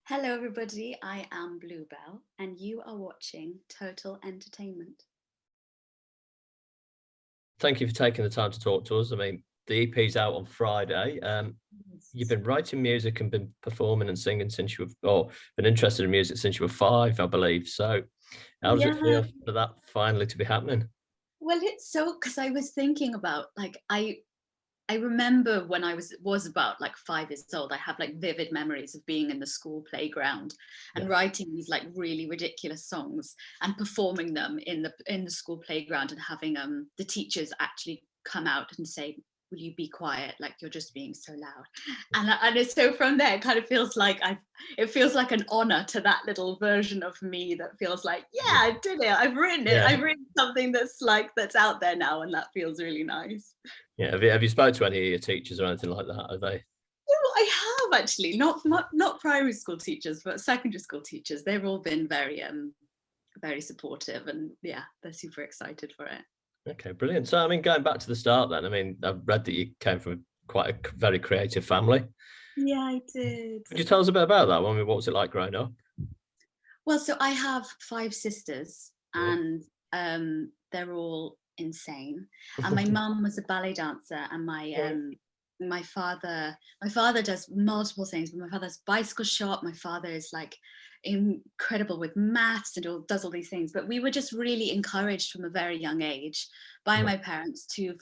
Hello, everybody. I am BlueBelle, and you are watching Total Entertainment. Thank you for taking the time to talk to us. I mean, the EP's out on Friday. You've been writing music and been performing and singing since you were, or been interested in music since you were 5, I believe. So, how does Yeah, it feel for that finally to be happening? well, it's so because I was thinking about I remember when I was about like 5 years old. I have like vivid memories of being in the school playground Yeah, and writing these like really ridiculous songs and performing them in the school playground and having the teachers actually come out and say, will you be quiet, like you're just being so loud. And it's so from there it kind of feels like it feels like an honor to that little version of me that feels like, yeah, yeah, I did it, yeah. I've written something that's out there now, and that feels really nice. Yeah. Have you spoke to any of your teachers or anything like that? Have they? Well, I have actually, not primary school teachers, but secondary school teachers. They've all been very supportive, and yeah, they're super excited for it. Okay, brilliant. So, I mean, going back to the start, then, I mean, I've read that you came from quite a very creative family. Yeah, I did. Could you tell us a bit about that? I mean, what was it like growing up? Well, so I have 5 sisters, Yeah. and they're all insane. And my mum was a ballet dancer, and my father does multiple things. My father's bicycle shop. My father is like incredible with maths and does all these things. But we were just really encouraged from a very young age by Right. my parents to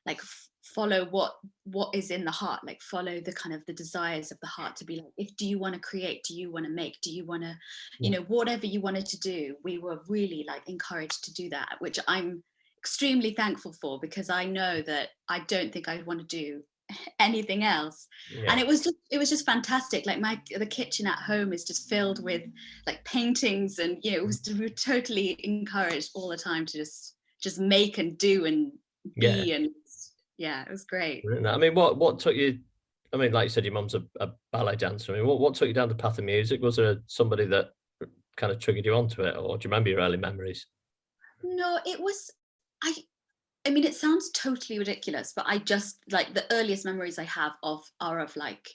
like follow what is in the heart, like follow the kind of the desires of the heart, to be like, if do you want to create, do you want to make, do you want to, Yeah. whatever you wanted to do, we were really like encouraged to do that, which I'm extremely thankful for, because I know that I don't think I'd want to do anything else. And Yeah. it was just fantastic. Like the kitchen at home is just filled with like paintings, and we were totally encouraged all the time to just make and do and Yeah. be, and yeah, it was great. Brilliant. I mean, what took you? I mean, like you said, your mum's a ballet dancer. I mean, what took you down the path of music? Was there somebody that kind of triggered you onto it, or do you remember your early memories? No, it was I I mean, it sounds totally ridiculous, but I just like the earliest memories I have are of like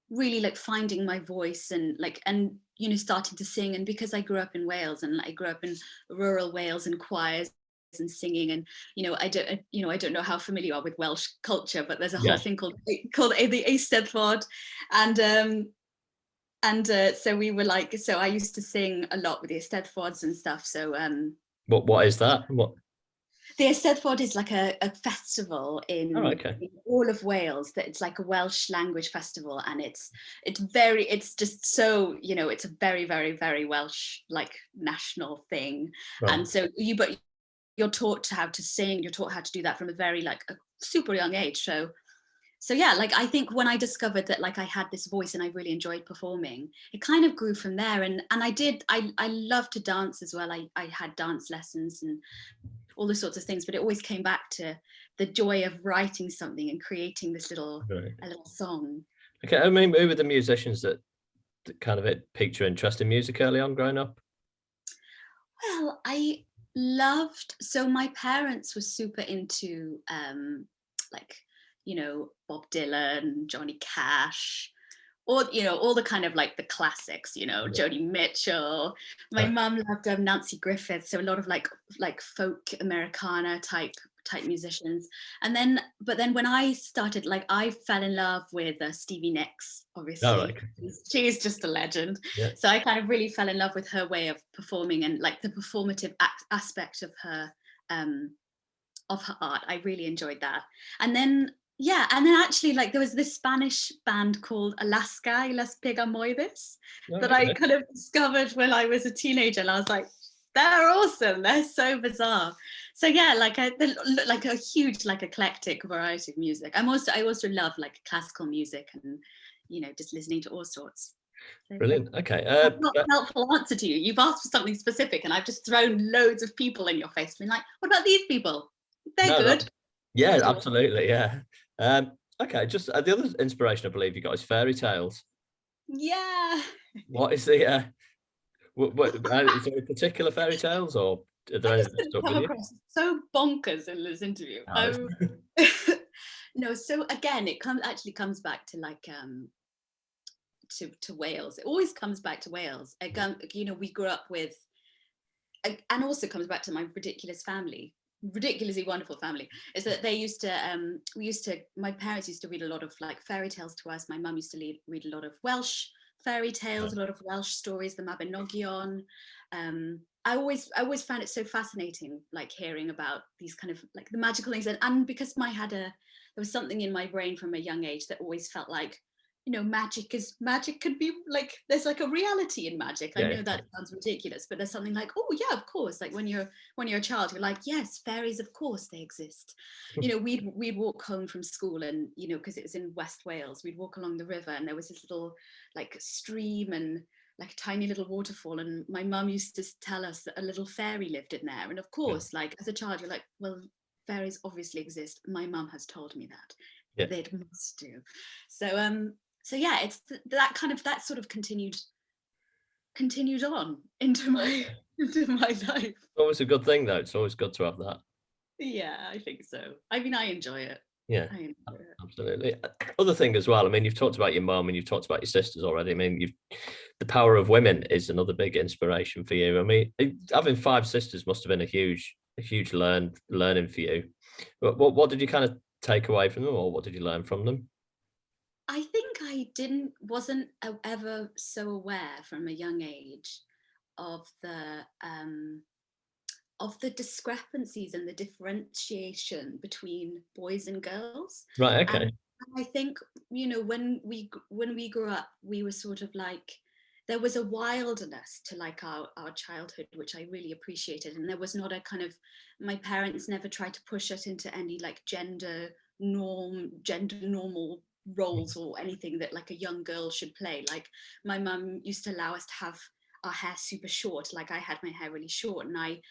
really like finding my voice, and like, and starting to sing. And because I grew up in Wales, and I grew up in rural Wales in choirs and singing, and I don't know how familiar you are with Welsh culture, but there's a whole Yeah. thing called the Eisteddfod. And so we were like, so I used to sing a lot with the Eisteddfods and stuff. So What is that? What? the Eisteddfod is like a festival Oh, in, okay. in all of Wales. That it's like a Welsh language festival, and it's just so, it's a very, very, very Welsh like national thing. Right. And so you're taught how to sing, you're taught how to do that from a very like a super young age. So yeah, like I think when I discovered that like I had this voice and I really enjoyed performing, it kind of grew from there. And I love to dance as well. I had dance lessons and all those sorts of things, but it always came back to the joy of writing something and creating Right. a little song. Okay. I mean, who were the musicians that kind of it piqued your interest in music early on growing up? Well, I loved, so my parents were super into like, Bob Dylan, Johnny Cash, all the kind of like the classics, Yeah. Joni Mitchell. My Uh, mum loved Nancy Griffith, so a lot of like folk Americana type musicians. But then when I started, like I fell in love with Stevie Nicks, all right. obviously. She's just a legend. Yeah. So I kind of really fell in love with her way of performing, and like the performative aspect um, of her art. I really enjoyed that. And then yeah, and then actually like there was this Spanish band called Alaska y las Pegamoides Oh, that I okay. kind of discovered when I was a teenager, and I was like, they're awesome, they're so bizarre. So yeah, like a huge like eclectic variety of music. I also love like classical music, and just listening to all sorts. So yeah, Brilliant. Okay. that's not a helpful answer to you. You've asked for something specific, and I've just thrown loads of people in your face, been like, what about these people? They're No, good. yeah, Let's do it. absolutely. Yeah. Okay. Just the other inspiration I believe you got is fairy tales. Yeah. What is the is there a particular fairy tales, or are I there any just that didn't stuck come with you? across so bonkers in this interview. No. No, so again, it actually comes back to like to Wales. It always comes back to Wales. You know, we grew up with, and also comes back to my ridiculously wonderful family, is that they used to my parents used to read a lot of like fairy tales to us. My mum used to read a lot of Welsh fairy tales, a lot of Welsh stories, the Mabinogion. I always found it so fascinating, like hearing about these kind of like the magical things, and because there was something in my brain from a young age that always felt like, you know, magic could be like, there's like a reality in magic. I know that sounds ridiculous, but there's something like, oh yeah, of course, like when you're a child, you're like, yes, fairies, of course they exist. You know, we'd walk home from school, and you know, because it was in West Wales, we'd walk along the river, and there was this little like stream and like a tiny little waterfall, and my mum used to tell us that a little fairy lived in there. And of course, like as a child, you're like, well, fairies obviously exist, my mum has told me that they must do. So yeah, it's that sort of continued on into my life. It's always a good thing, though. It's always good to have that. Yeah, I think so. I mean, I enjoy it. Yeah, I enjoy it. absolutely. Other thing as well, I mean, you've talked about your mum and you've talked about your sisters already. I mean, the power of women is another big inspiration for you. I mean, having 5 sisters must have been a huge learning for you. What did you kind of take away from them, or what did you learn from them? I think I wasn't ever so aware from a young age of the discrepancies and the differentiation between boys and girls. Right. Okay. And I think, you know, when we grew up, we were sort of like, there was a wildness to like our childhood, which I really appreciated. And there was not a kind of, my parents never tried to push us into any like gender normal roles or anything that like a young girl should play. Like my mum used to allow us to have our hair super short. Like I had my hair really short, and I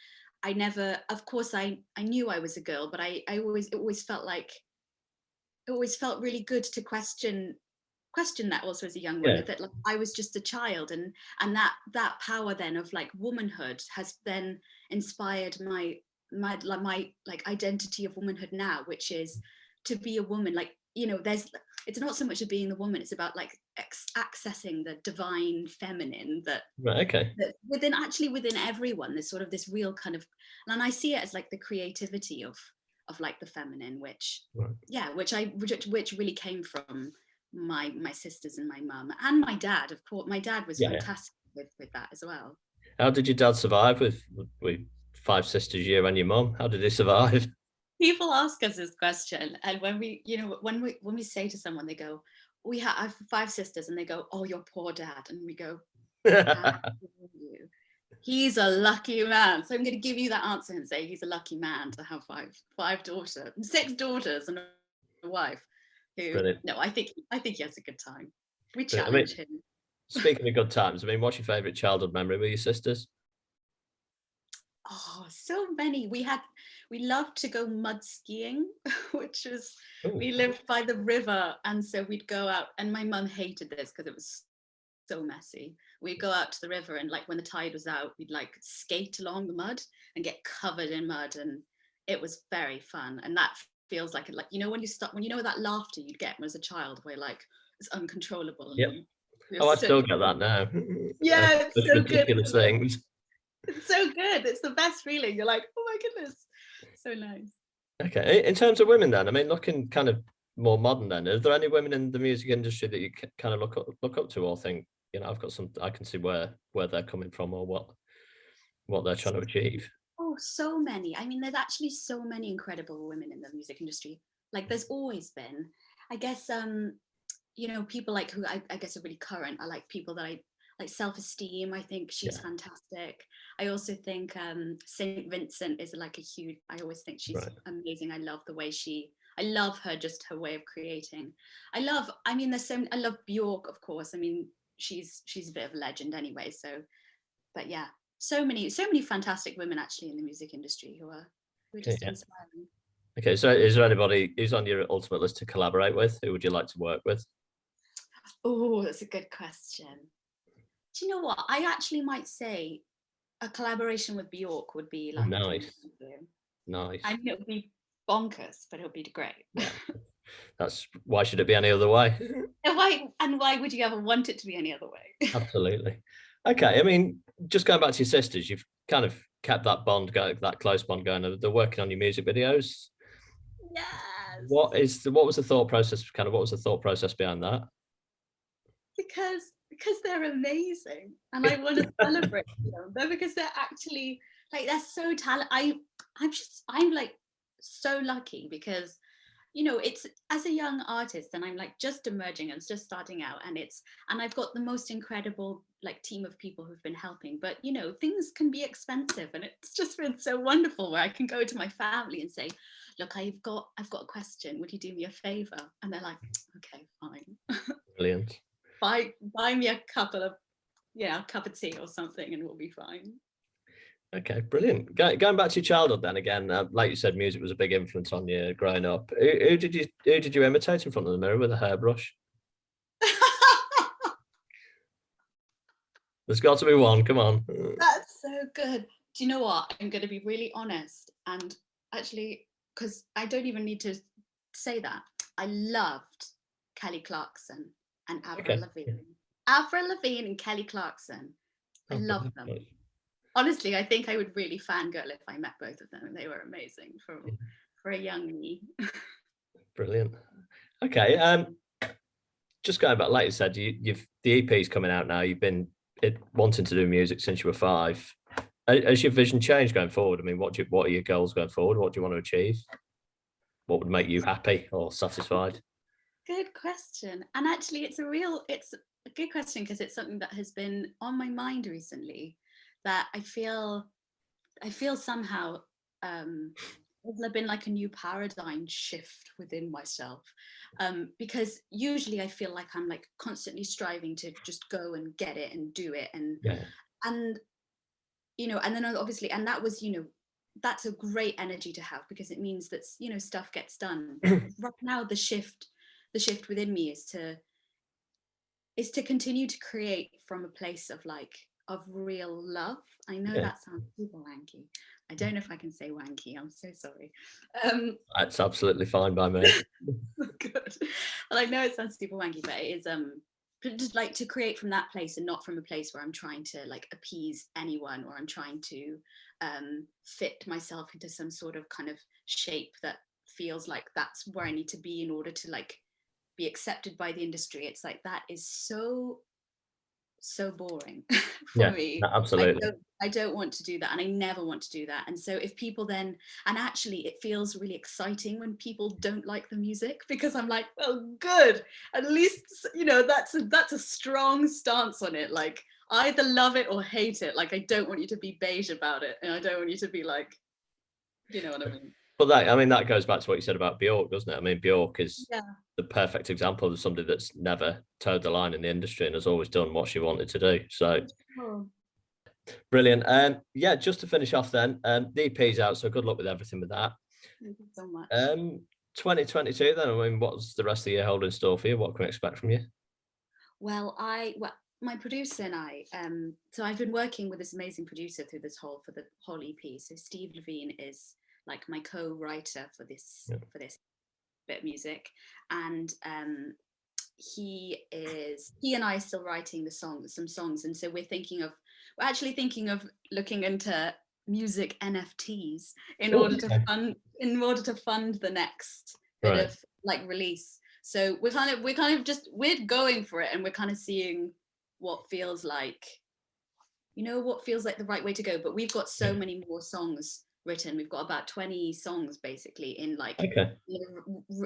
never, of course I knew I was a girl, but it always felt really good to question that also as a young one, that like I was just a child, and that power then of like womanhood has then inspired my like identity of womanhood now, which is to be a woman. Like, you know, it's not so much of being the woman, it's about like accessing the divine feminine that within everyone. There's sort of this real kind of, and I see it as like the creativity of like the feminine, which which really came from my sisters and my mum and my dad. Of course, my dad was fantastic with that as well. How did your dad survive with 5 sisters, you and your mum? How did he survive? People ask us this question, and when we say to someone, they go, I have 5 sisters, and they go, oh, your poor dad. And we go, he's a lucky man. So I'm going to give you that answer and say he's a lucky man to have 5 daughters, 6 daughters, and a wife. Brilliant. No, I think he has a good time. We challenge him. Speaking of good times, I mean, what's your favourite childhood memory with your sisters? Oh, so many. We loved to go mud skiing, which was, we lived by the river, and so we'd go out, and my mum hated this because it was so messy. We'd go out to the river, and like when the tide was out, we'd like skate along the mud and get covered in mud, and it was very fun. And that feels like you know, when you know that laughter you'd get as a child, where like it's uncontrollable. Oh, I still get that now. Yeah, it's so ridiculous good. things. It's so good. It's the best feeling. You're like, oh my goodness, so nice. Okay, in terms of women, then, I mean, looking kind of more modern, then, are there any women in the music industry that you kind of look up to, or think, you know, I've got some, I can see where they're coming from, or what they're trying to achieve? Oh, so many. I mean, there's actually so many incredible women in the music industry. Like there's always been. I guess you know, people like who I guess are really current are like people that I like. Self-Esteem, I think she's fantastic. I also think Saint Vincent is like a huge, I always think she's amazing. I love the way I love her, just her way of creating. I love Bjork, of course. I mean, she's a bit of a legend anyway, so, but yeah, so many fantastic women actually in the music industry who are just inspiring. Okay, so is there anybody who's on your ultimate list to collaborate with? Who would you like to work with? Oh, that's a good question. Do you know what? I actually might say a collaboration with Bjork would be like nice. I mean, it would be bonkers, but it would be great. That's why should it be any other way? And why would you ever want it to be any other way? Absolutely. Okay, I mean, just going back to your sisters, you've kind of kept that bond going, that close bond going. They're working on your music videos. Yes. What was the thought process? Kind of what was the thought process behind that? Because they're amazing and I want to celebrate them. But because they're actually like they're so talented. I'm like so lucky because it's as a young artist and I'm like just emerging and just starting out and I've got the most incredible like team of people who've been helping, but things can be expensive and it's just been so wonderful where I can go to my family and say, look, I've got a question, would you do me a favor? And they're like, okay, fine. Brilliant. buy me a cup of tea or something and we'll be fine. Okay, brilliant. Going back to your childhood, then again, like you said, music was a big influence on you growing up. Who did you imitate in front of the mirror with a hairbrush? There's got to be one. Come on. That's so good. Do you know what? I'm going to be really honest and actually, because I don't even need to say that. I loved Kelly Clarkson and Avril Okay. Lavigne. Avril Lavigne and Kelly Clarkson. I Oh, love them. brilliant. Honestly, I think I would really fangirl if I met both of them, and they were amazing for a young me. Brilliant. Okay. Just going back, like you said, you've the EP's coming out now. You've been wanting to do music since you were 5. Has your vision changed going forward? I mean, what are your goals going forward? What do you want to achieve? What would make you happy or satisfied? Good question. And actually, it's a good question because it's something that has been on my mind recently. That I feel somehow there's been like a new paradigm shift within myself, because usually I feel like I'm like constantly striving to just go and get it and do it Yeah. and and then obviously and that was that's a great energy to have because it means that stuff gets done. But right now the shift within me is to continue to create from a place of real love. I know Yeah. that sounds super wanky. I don't know if I can say wanky. I'm so sorry. That's absolutely fine by me. Good. Well, I know it sounds super wanky, but it is just like to create from that place and not from a place where I'm trying to like appease anyone or I'm trying to fit myself into some sort of kind of shape that feels like that's where I need to be in order to like be accepted by the industry. It's like that is so boring for me. Absolutely. I don't want to do that and I never want to do that. And so if people then, and actually it feels really exciting when people don't like the music because I'm like, well, good. At least, that's a strong stance on it. Like either love it or hate it. Like I don't want you to be beige about it. And I don't want you to be like, you know what I mean? But that goes back to what you said about Bjork, doesn't it? I mean, Bjork is the perfect example of somebody that's never toed the line in the industry and has always done what she wanted to do. So brilliant. Yeah, just to finish off then, the EP's out, so good luck with everything with that. Thank you so much. 2022 then, I mean, what's the rest of the year hold in store for you? What can we expect from you? Well, my producer and I, so I've been working with this amazing producer for the whole EP. So Steve Levine is like my co-writer for this bit of music, and he and I are still writing some songs, and so we're actually thinking of looking into music NFTs in order to fund the next bit of like release. So we're we're going for it and we're kind of seeing what feels like the right way to go. But we've got so many more songs written. We've got about 20 songs basically in like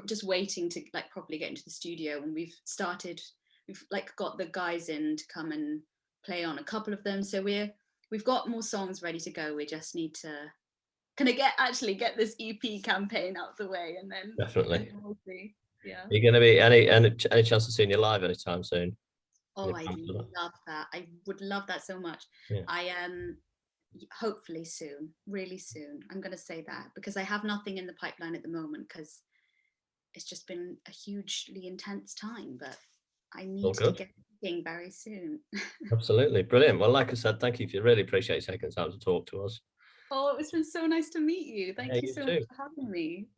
just waiting to like properly get into the studio. And we've like got the guys in to come and play on a couple of them. So we've got more songs ready to go. We just need to kind of get this EP campaign out the way, and then definitely. We'll see. Yeah. Are you going to be any chance of seeing you live anytime soon? Oh, I love that. I would love that so much. Yeah. I hopefully soon, really soon. I'm going to say that because I have nothing in the pipeline at the moment because it's just been a hugely intense time, but I need to get going very soon. Absolutely. Brilliant. Well, like I said, thank you. Really appreciate you taking the time to talk to us. Oh, it's been so nice to meet you. Thank you so much for having me.